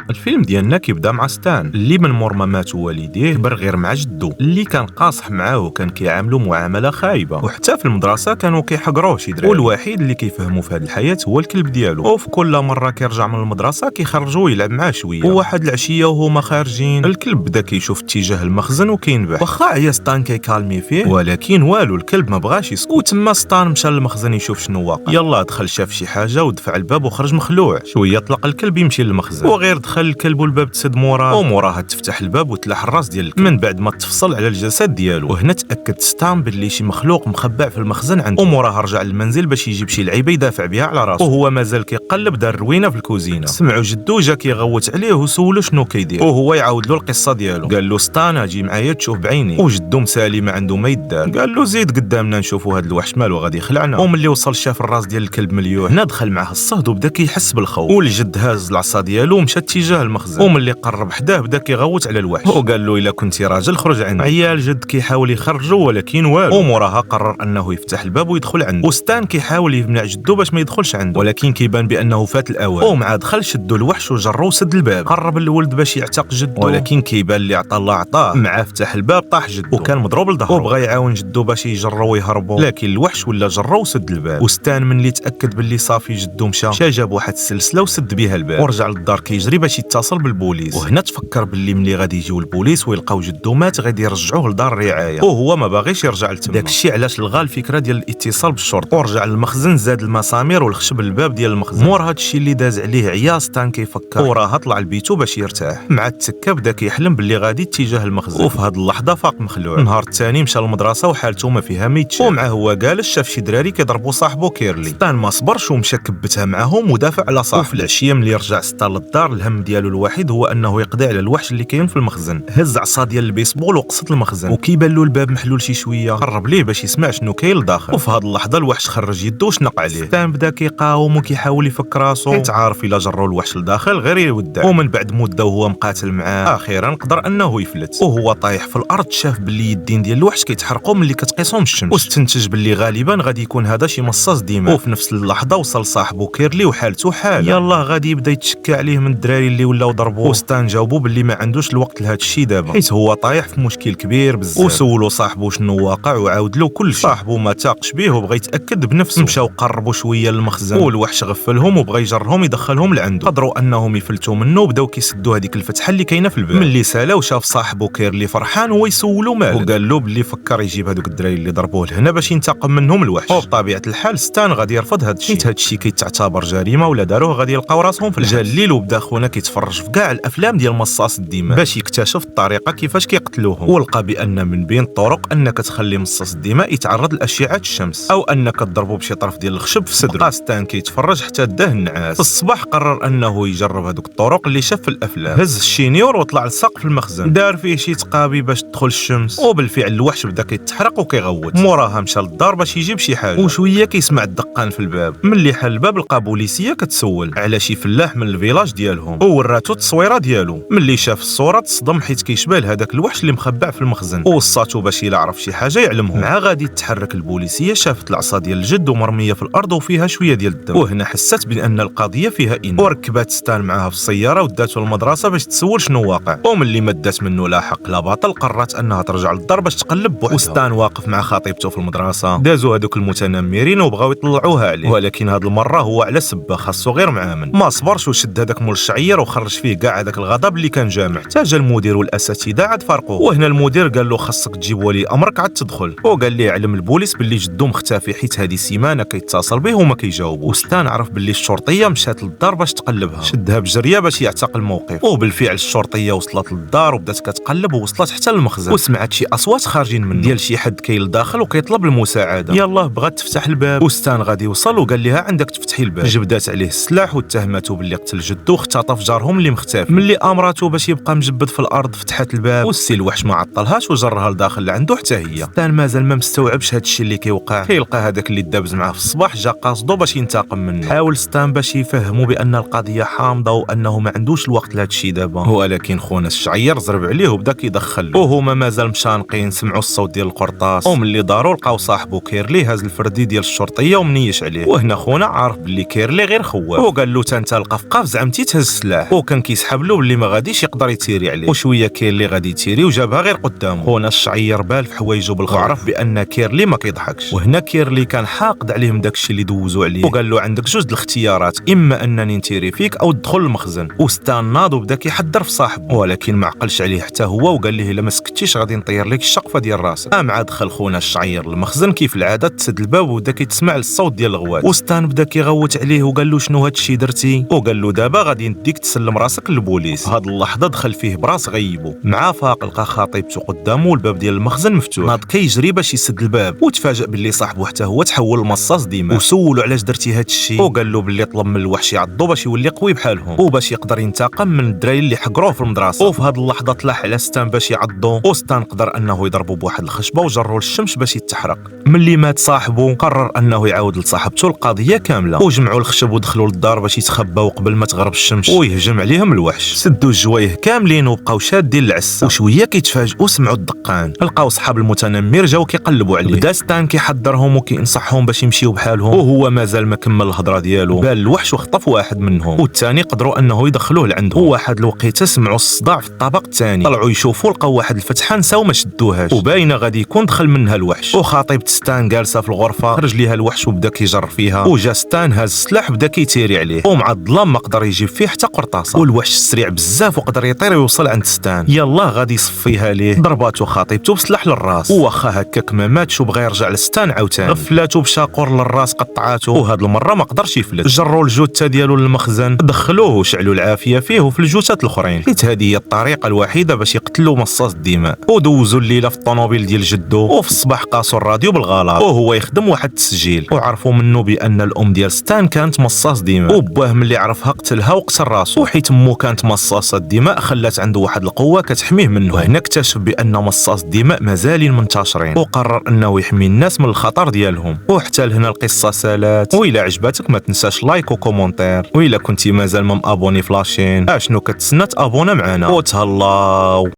الفيلم ديالنا كيبدا مع ستان اللي من مور ما ماتوا والديه كبر غير مع جدو اللي كان قاصح معاه وكان كيعاملو معامله خايبه، وحتى في المدرسه كانوا كيحقروه شي دراري، والوحيد اللي كيفهمو في هذه الحياه هو الكلب ديالو. وفي كل مره كيرجع من المدرسه كيخرجوا يلعب معاه شويه، وواحد العشيه وهما خارجين الكلب بدا كيشوف اتجاه المخزن وكينبح. واخا عيا ستان كيكالمي فيه ولكن والو، الكلب ما بغاش يسكت، وتما ستان مشى للمخزن يشوف شنو واقع. يلا دخل شاف شي حاجه ودفع الباب وخرج مخلوع شويه، طلق الكلب يمشي للمخزن وغير دخل الكلب والباب تسد موراه، وموراها تفتح الباب وتلاح الراس ديال الكلب من بعد ما تفصل على الجسد ديالو. وهنا تاكد ستان باللي شي مخلوق مخبع في المخزن عنده، وموراها رجع للمنزل باش يجيب شي لعيبه يدافع بها على راسو. وهو مازال كيقلب دار روينه في الكوزينه، سمعوا جدو جا كيغوت عليه وسولو شنو كيدير، وهو يعاود له القصه ديالو. قال له ستان اجي معايا تشوف بعيني، وجدو مسالي ما عنده ما يدار. قال له زيد قدامنا نشوفوا هذا الوحش مالو غادي يخلعنا. وملي وصل شاف الراس ديال الكلب مليوح، هنا دخل معاه الصهد وبدا كيحس بالخوف، والجد هاز العصا ديالو ومشى اتجاه المخزن، وملي قرب حداه بدا كيغوت على الوحش وقال له الا كنتي راجل خرج عندي. عيال الجد كيحاول يخرجه ولكن والو، وموراها قرر انه يفتح الباب ويدخل عنده. وستان كيحاول يمنع جدو باش ما يدخلش عنده، ولكن كيبان بانه فات الاوان، ومع دخل شدو الوحش وجرو وسد الباب. قرب الولد باش يعتق جدو ولكن كيبان اللي عطى الله عطاه، مع فتح الباب طاح جدو وكان مضروب لظهره، وبغى يعاون جدو باش يجروا ويهربوا، لكن الوحش ولا جرو وسد الباب. وستان من اللي تاكد باللي صافي جدو مشى جاب واحد السلسله وسد بها الباب ورجع للدار كيجري باش يتصل بالبوليس. وهنا تفكر باللي ملي غادي يجيو البوليس ويلقاو جدو مات غادي يرجعوه لدار الرعايه، وهو ما باغيش يرجع لتما. داكشي علاش لغى الفكره ديال الاتصال بالشرطه ورجع للمخزن، زاد المسامير والخشب الباب ديال المخزن. مور هادشي اللي داز عليه عيا ستان كيفكر، وراها طلع لبيتو باش يرتاح. مع التكه بدا كيحلم باللي غادي اتجاه المخزن، وفي هاد اللحظه فاق مخلوع. النهار الثاني مشى للمدرسه وحالته ما فيها ميت، ومعه هو جالس شاف شي دراري كيضربوا صاحبو كيرلي. ستان ما صبرش ومشى كبتها معاهم ودافع على صاحبو. وفي العشيه ملي رجع ستان للدار الهم ديالو الوحيد هو انه يقضي على الوحش اللي كاين في المخزن. هز عصا ديال البيسبول وقصت المخزن، وكيبان له الباب محلول شي شويه، قرب ليه باش يسمع شنو كاين لداخل. وفي هاد اللحظه الوحش خرج يدو وشنق عليه. ستان بدا كيقاوم وكيحاول يفك راسو، كيتعارف الا جروا الوحش لداخل غير يودع. ومن بعد مده وهو مقاتل معاه اخيرا قدر انه يفلت، وهو طايح في الارض شاف باللي يدين ديال الوحش كيتحرقوا ملي كتقيسهم الشمس، واستنتج باللي غالبا غادي يكون هذا شي مصاص دماء. وفي نفس اللحظه وصل صاحبو كيرلي وحالته حاله، يلاه غادي يبدا يتشكى عليه من الدراري اللي ولاو ضربوه. وستان جاوبو باللي ما عندوش الوقت لهذا الشيء دابا، حيت هو طايح في مشكل كبير بزاف. وسولو صاحبو شنو واقع وعاود له كل شيء. صاحبو ما تاقش به وبغى يتاكد بنفسه. مشاو قربوا شويه للمخزن، والوحش غفلهم وبغى يجرهم يدخلهم لعنده. قدروا انهم يفلتوا منه وبداو كيسدوا هذيك الفتحه اللي كاينه في الباب. ملي سالاو شاف صاحبو كيرلي فرحان هو يسولو مالك، وقال له باللي فكر يجيب هذوك الدراري اللي ضربوه لهنا باش ينتقم منهم الوحش. وبطبيعه الحال ستان غادي يرفض هذا الشيء، حيت هذا الشيء كيتعتبر جريمه ولا داروه غادي يلقاو راسهم في الحبس. جا الليل وبدا خونا كيتفرج في كاع الافلام ديال مصاص الدماء باش يكتشف الطريقه كيفاش كيقتلوهم، ولقى بان من بين الطرق انك تخلي مصاص الدماء يتعرض لاشعه الشمس، او انك تضربه بشي طرف ديال الخشب في صدره. بقى ستان كيتفرج حتى داه النعاس. في الصباح قرر انه يجرب هذوك الطرق اللي شاف في الافلام. هز الشينيور وطلع لسقف المخزن، دار فيه شي تقابي باش تدخل الشمس، وبالفعل الوحش بدا كيتحرق وكيغوت. موراها مشى للدار باش يجيب شي حاجه، وشويه كيسمع الدقان في الباب. ملي حل الباب لقى بوليسيه كتسول على شي فلاح من الفيلاج ديالهم، ووراتو التصويره ديالو. ملي شاف الصوره تصدم حيت كيشبه لهذاك الوحش اللي مخبع في المخزن، ووصاتو باش الا عرف شي حاجه يعلمهم. مع غادي تتحرك البوليسيه شافت العصا ديال الجد ومرميه في الارض وفيها شويه ديال الدم، وهنا حست بان القضيه فيها وركبات ستان معاها في السياره وداتو للمدرسه باش تسول شنو واقع. وملي ما دات منه لا حق لا باطل قررت انها ترجع للدار باش تقلب بوحدها. وستان واقف مع خطيبته في المدرسه، دازو هذوك المتنمرين وبغاو يطلعوها عليه، ولكن هاد المره هو على سبه خاصو غير معامن. ما صبرش وشد هذاك مول الشعير وخرج فيه كاع هذاك الغضب اللي كان جامع. حتى جا المدير والاساتذه عاد فارقوه، وهنا المدير قال له خاصك تجيب ولي امرك عاد تدخل، وقال ليه علم البوليس باللي جدو مختفي حيت هذه سيمانه كيتصل به وما كيجاوبو. وستان عرف باللي الشرطيه مشات للدار باش تقلبها، شدها بجريه باش يعتق الموقف. وبالفعل الشرطيه وصلت للدار وبدات كتقلب ووصلت حتى للمخزن، وسمعت شي اصوات خارجين منه ديال شي حد كاين لداخل وكيطلب المساعده. يلاه بغات تفتح الباب، وستان غادي يوصل وقال لها عندك تفتحي الباب. جبدات عليه السلاح واتهمته باللي قتل جدو واختطف جارهم اللي مختفي. ملي امرته باش يبقى مجبد في الارض فتحت الباب، والسي الوحش ما عطلهاش وجرها لداخل لعنده حتى هي. ستان مازال ما مستوعبش هذا الشيء اللي كيوقع، كيلقى هذاك اللي دابز معاه في الصباح جا قاصدو باش ينتقم منه. حاول ستان باش يفهمو بان القضيه حامضه وانه ما عندوش الوقت لهذا الشيء دابا، ولكن خونا الشعير زرب عليه وبدا كيدخل، وهما مازال مشانقين سمعوا الصوت ديال القرطاس. وملي داروا لقاو صاحبو كيرلي هاز الفردي ديال الشرطيه ومنيش عليه. وهنا خونا عارف باللي كيرلي غير خواب، وقال له انت القفقاف زعمتي تهز سلاح وكان كيسحب له باللي ما غاديش يقدر يتيري عليه، وشويه كيرلي غادي يتيري وجابها غير قدامه. هنا الشعير بال في حوايجو بالغلط وعرف بان كيرلي ما كيضحكش، وهنا كيرلي كان حاقد عليهم داكشي اللي دوزوا عليه وقال له عندك جوج الاختيارات، اما انني نتيري فيك او تدخل المخزن. وستان ناض وبدا كيحضر في صاحبه، ولكن ما عقلش عليه حتى هو وقال ليه الا ما سكتيش غادي نطير لك الشقفه ديال راسك. مع دخل خونا الشعير للمخزن كيف العاده تسد الباب وبدا كيتسمع الصوت ديال الغوات، وستان بدا كيغوت عليه وقال له شنو هادشي درتي، وقال له دابا غادي نديك تسلم راسك للبوليس. هاد اللحظه دخل فيه براس غيبو، مع فاق لقى خطيبته قدامه والباب ديال المخزن مفتوح، ناض كيجري باش يسد الباب وتفاجأ باللي صاحبه حتى هو تحول لمصاص دماء، وسولو علاش درتي هادشي وقال له باللي طلب من الوحش يعضو باش يولي قوي بحالهم وباش يقدر ينتقم من الدراري اللي حقروه في المدرسه. وفي هاد اللحظه طلع على ستان باش يعضو، وستان قدر انه يضربو بواحد الخشبه وجرو للشمس باش يتحرق. ملي مات صاحبه قرر انه يعاود لصاحبته القضيه كامله، وجمعوا الخشب ودخلوا للدار باش يتخباو قبل ما تغرب الشمس ويهجم عليهم الوحش. سدوا الجوايه كاملين وبقاو شادين العسه، وشويه كيتفاجئوا سمعوا الدقان، لقاو صحاب المتنمر جاو كيقلبوا عليه. بدا ستان كيحضرهم وكينصحهم باش يمشيو بحالهم، وهو مازال ما كمل الهضره ديالو بان الوحش وخطف واحد منهم، والثاني قدروا انه يدخلوه لعندهم. وواحد الوقيته سمعوا الصداع في الطابق الثاني، طلعوا يشوفوا لقاو واحد الفتحه نساو ما شدوهاش وباينه غادي يكون دخل منها الوحش. وخطيبه ستان جالسه في الغرفه خرج ليها الوحش وبدا كيجر فيها، وجا ستان هاز السلاح بدا كيتيري عليه، ومع الظلام ما قدر يجيب فيه حتى قرطاسه، والوحش سريع بزاف وقدر يطير ويوصل عند ستان. يلا غادي يصفيها ليه، ضرباتو خطيبته بسلاح للراس، وواخا هكاك ما ماتش وبغى يرجع لستان عاوتاني، غفلاتو بشاقور للراس قطعاتو، وهاد المره ما قدرش يفلت. جروا الجثه ديالو للمخزن، دخلوه وشعلوا العافيه فيه وفي الجثات الاخرين، حيت هذه هي الطريقه الوحيده باش يقتلوا مصاص الدماء. ودوزوا الليله في الطوموبيل ديال جدو، وفي الصباح قاسوا الراديو بالغلط وهو يخدم واحد التسجيل، وعرفوا منه بان الام ديال ستان كانت مصاص دماء، وباه ملي عرفها قتلها وقتل راسو، وحيت امه كانت مصاصه الدماء خلات عنده واحد القوه كتحميه منه. وهنا اكتشف بان مصاص الدماء مازالين منتشرين، وقرر انه يحمي الناس من الخطر ديالهم. وحتى لهنا القصه سالات، وإلا عجبتك ما تنساش لايك وكومونتير، وإلا كنتي مازال ما مابوني في لاشين اشنو كتسنى تابونا معنا وتهلاو.